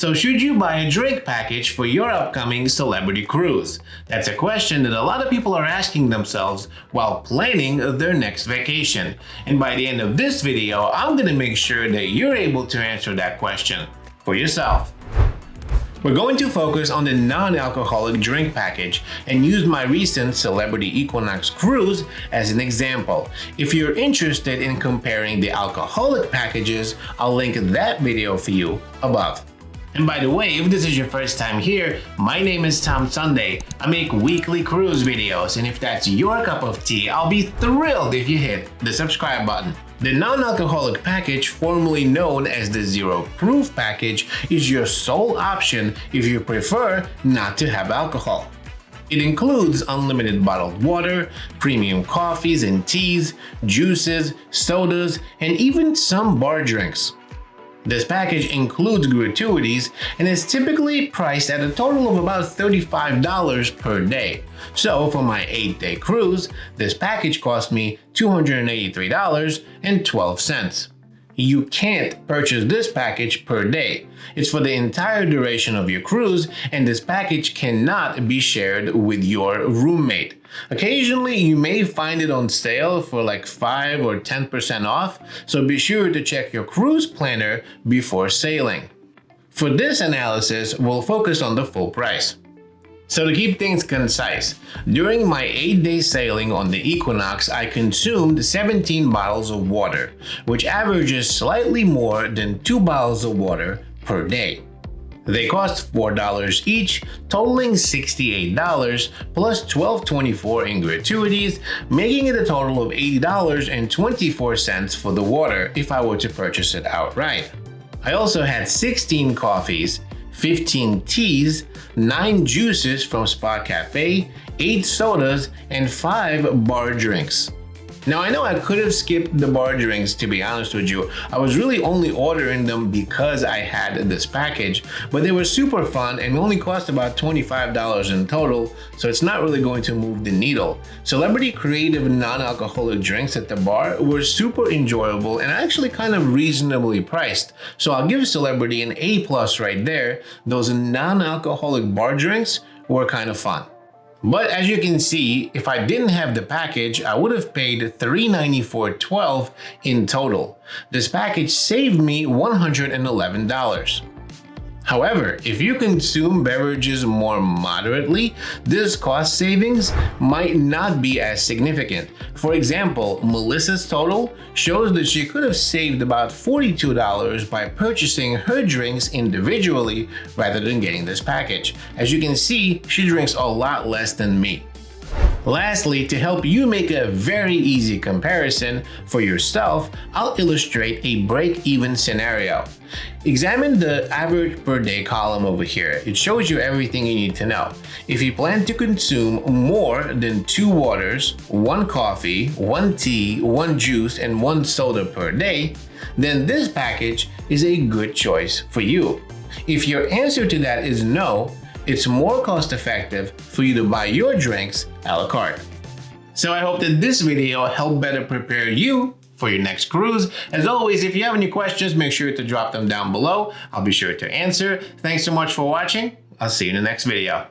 So should you buy a drink package for your upcoming celebrity cruise? That's a question that a lot of people are asking themselves while planning their next vacation. And by the end of this video, I'm going to make sure that you're able to answer that question for yourself. We're going to focus on the non-alcoholic drink package and use my recent Celebrity Equinox cruise as an example. If you're interested in comparing the alcoholic packages, I'll link that video for you above. And by the way, if this is your first time here, my name is Tom Sunday. I make weekly cruise videos, and if that's your cup of tea, I'll be thrilled if you hit the subscribe button. The non-alcoholic package, formerly known as the Zero Proof package, is your sole option if you prefer not to have alcohol. It includes unlimited bottled water, premium coffees and teas, juices, sodas, and even some bar drinks. This package includes gratuities and is typically priced at a total of about $35 per day. So for my 8-day cruise, this package cost me $283.12. You can't purchase this package per day. It's for the entire duration of your cruise, and this package cannot be shared with your roommate. Occasionally, you may find it on sale for like 5 or 10% off, so be sure to check your cruise planner before sailing. For this analysis, we'll focus on the full price. So to keep things concise, during my 8-day sailing on the Equinox, I consumed 17 bottles of water, which averages slightly more than 2 bottles of water per day. They cost $4 each, totaling $68 plus $12.24 in gratuities, making it a total of $80.24 for the water if I were to purchase it outright. I also had 16 coffees, 15 teas, 9 juices from Spa Cafe, 8 sodas, and 5 bar drinks. Now I know I could have skipped the bar drinks, to be honest with you. I was really only ordering them because I had this package, but they were super fun and only cost about $25 in total, so it's not really going to move the needle. Celebrity creative non-alcoholic drinks at the bar were super enjoyable and actually kind of reasonably priced, so I'll give Celebrity an A+ right there. Those non-alcoholic bar drinks were kind of fun. But as you can see, if I didn't have the package, I would have paid $394.12 in total. This package saved me $111. However, if you consume beverages more moderately, this cost savings might not be as significant. For example, Melissa's total shows that she could have saved about $42 by purchasing her drinks individually rather than getting this package. As you can see, she drinks a lot less than me. Lastly, to help you make a very easy comparison for yourself, I'll illustrate a break-even scenario. Examine the average per day column over here. It shows you everything you need to know. If you plan to consume more than 2 waters, 1 coffee, 1 tea, 1 juice, and 1 soda per day, then this package is a good choice for you. If your answer to that is no, it's more cost-effective for you to buy your drinks a la carte. So I hope that this video helped better prepare you for your next cruise. As always, if you have any questions, make sure to drop them down below. I'll be sure to answer. Thanks so much for watching. I'll see you in the next video.